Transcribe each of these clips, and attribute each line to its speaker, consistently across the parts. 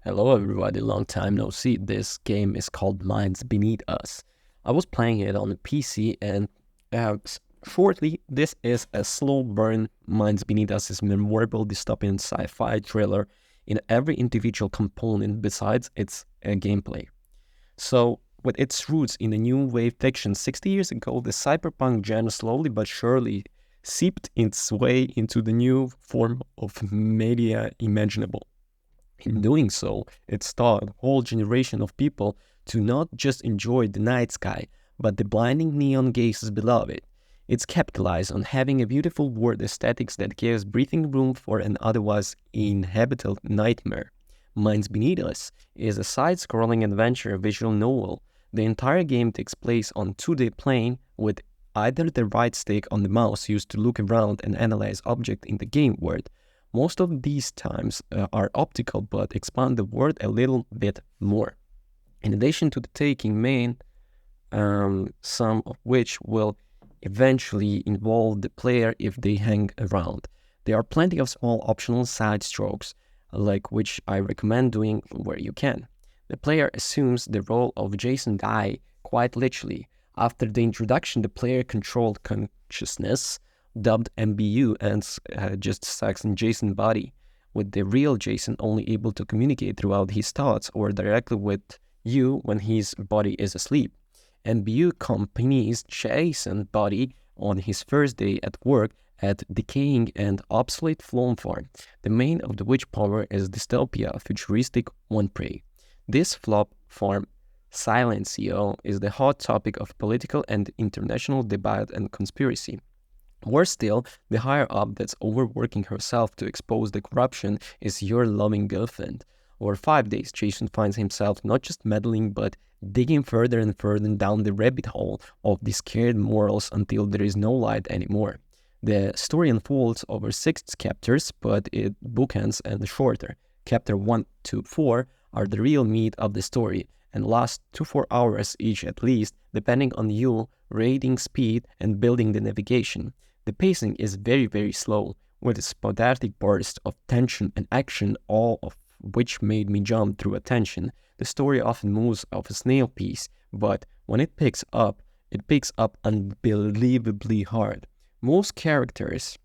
Speaker 1: Hello everybody, long time no see. This game is called Minds Beneath Us. I was playing it on the PC and shortly, this is a slow burn. Minds Beneath Us is a memorable dystopian sci-fi thriller in every individual component besides its gameplay. So, with its roots in the new wave fiction 60 years ago, the cyberpunk genre slowly but surely seeped its way into the new form of media imaginable. In doing so, it taught a whole generation of people to not just enjoy the night sky, but the blinding neon gazes below it. It's capitalized on having a beautiful world aesthetics that gives breathing room for an otherwise inhabitable nightmare. Minds Beneath Us is a side-scrolling adventure visual novel. The entire game takes place on 2D plane with either the right stick on the mouse used to look around and analyze objects in the game world. Most of these times are optical but expand the world a little bit more. In addition to the taking main, some of which will eventually involve the player if they hang around. There are plenty of small optional side strokes, like which I recommend doing where you can. The player assumes the role of Jason Guy quite literally. After the introduction, the player-controlled consciousness dubbed MBU and just sucks in Jason's body, with the real Jason only able to communicate throughout his thoughts or directly with you when his body is asleep. MBU accompanies Jason's body on his first day at work at decaying and obsolete Flown Farm, the main of which power is dystopia, futuristic one prey. This flop farm Silencio is the hot topic of political and international debate and conspiracy. Worse still, the higher up that's overworking herself to expose the corruption is your loving girlfriend. Over 5 days, Jason finds himself not just meddling but digging further and further down the rabbit hole of the scared morals until there is no light anymore. The story unfolds over 6 chapters, but it bookends and shorter. Chapter 1 to 4 are the real meat of the story and last 2-4 hours each at least, depending on you rating speed and building the navigation. The pacing is very slow, with a sporadic burst of tension and action, all of which made me jump through attention. The story often moves off a snail pace, but when it picks up unbelievably hard. Most characters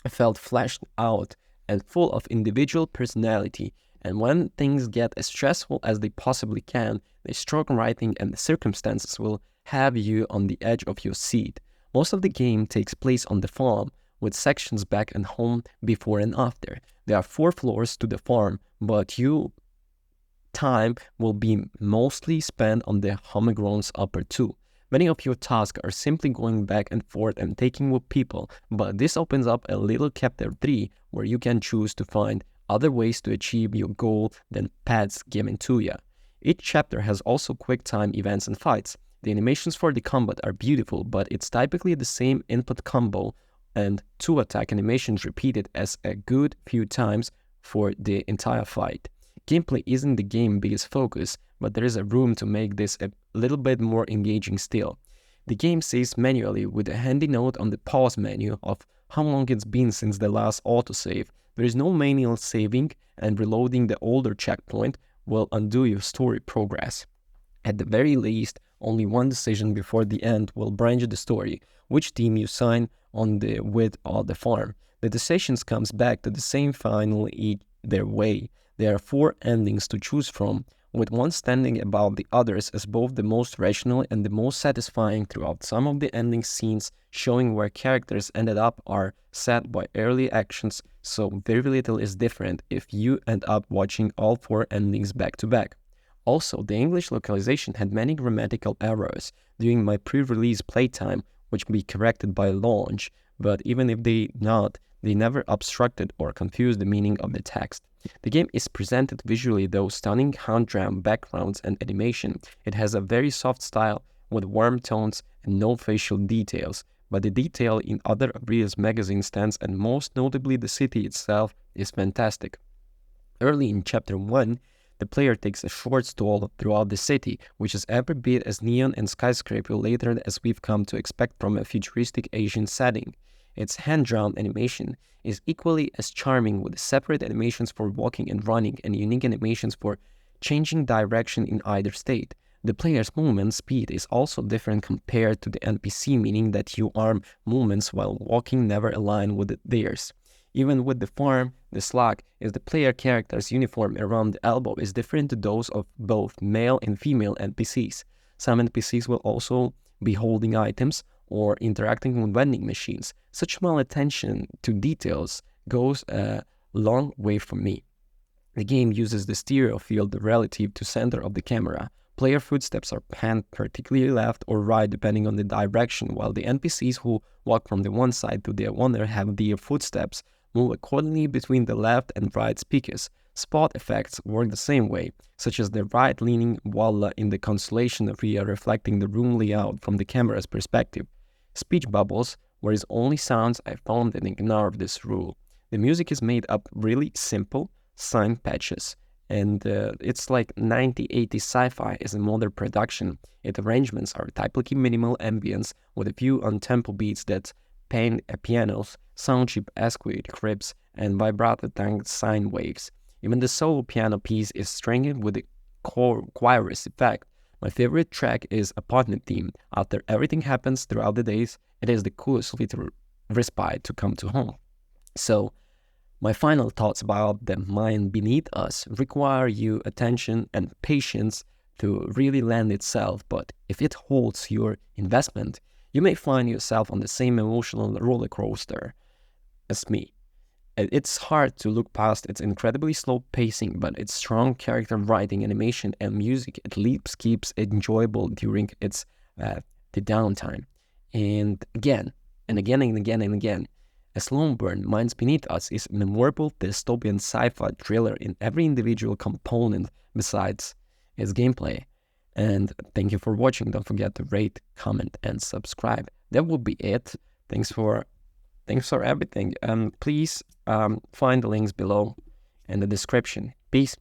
Speaker 1: felt fleshed out and full of individual personality, and when things get as stressful as they possibly can, the strong writing and the circumstances will have you on the edge of your seat. Most of the game takes place on the farm, with sections back and home before and after. There are 4 floors to the farm, but your time will be mostly spent on the homegrown's upper 2. Many of your tasks are simply going back and forth and taking with people, but this opens up a little chapter 3 where you can choose to find other ways to achieve your goal than paths given to you. Each chapter has also quick time events and fights. The animations for the combat are beautiful, but it's typically the same input combo and 2 attack animations repeated as a good few times for the entire fight. Gameplay isn't the game's biggest focus, but there is a room to make this a little bit more engaging still. The game saves manually with a handy note on the pause menu of how long it's been since the last autosave. There is no manual saving, and reloading the older checkpoint will undo your story progress. At the very least, only one decision before the end will branch the story, which team you sign on with the farm. The decisions comes back to the same final either way. There are 4 endings to choose from, with one standing above the others as both the most rational and the most satisfying throughout. Some of the ending scenes showing where characters ended up are set by early actions, so very little is different if you end up watching all 4 endings back to back. Also, the English localization had many grammatical errors during my pre-release playtime, which be corrected by launch, but even if they never obstructed or confused the meaning of the text. The game is presented visually though stunning hand-drawn backgrounds and animation. It has a very soft style with warm tones and no facial details, but the detail in other Abriles magazine stands and most notably the city itself is fantastic. Early in Chapter 1, the player takes a short stroll throughout the city, which is every bit as neon and skyscraper later as we've come to expect from a futuristic Asian setting. Its hand-drawn animation is equally as charming, with separate animations for walking and running and unique animations for changing direction in either state. The player's movement speed is also different compared to the NPC, meaning that your arm movements while walking never align with theirs. Even with the farm, the slack is the player character's uniform around the elbow is different to those of both male and female NPCs. Some NPCs will also be holding items or interacting with vending machines. Such small attention to details goes a long way for me. The game uses the stereo field relative to center of the camera. Player footsteps are panned particularly left or right depending on the direction, while the NPCs who walk from the one side to the other have their footsteps move accordingly between the left and right speakers. Spot effects work the same way, such as the right leaning wall in the constellation area reflecting the room layout from the camera's perspective. Speech bubbles, whereas only sounds I found and ignore this rule. The music is made up really simple, sign patches, and it's like 90-80 sci-fi is a modern production. Its arrangements are typically minimal ambience with a few on-tempo beats that paint pianos, sound chip esquire cribs, and vibrato tanked sine waves. Even the solo piano piece is stringed with a chorus effect. My favorite track is Apartment Theme. After everything happens throughout the days, it is the coolest little respite to come to home. So, my final thoughts about the mind beneath us require you attention and patience to really land itself, but if it holds your investment, you may find yourself on the same emotional roller coaster as me. It's hard to look past its incredibly slow pacing, but its strong character writing, animation, and music at least keeps it enjoyable during its the downtime. And again, and again, and again, and again, a slow burn, Minds Beneath Us is a memorable dystopian sci-fi thriller in every individual component besides its gameplay. And thank you for watching. Don't forget to rate, comment, and subscribe. That will be it. Thanks for everything. Please find the links below in the description. Peace.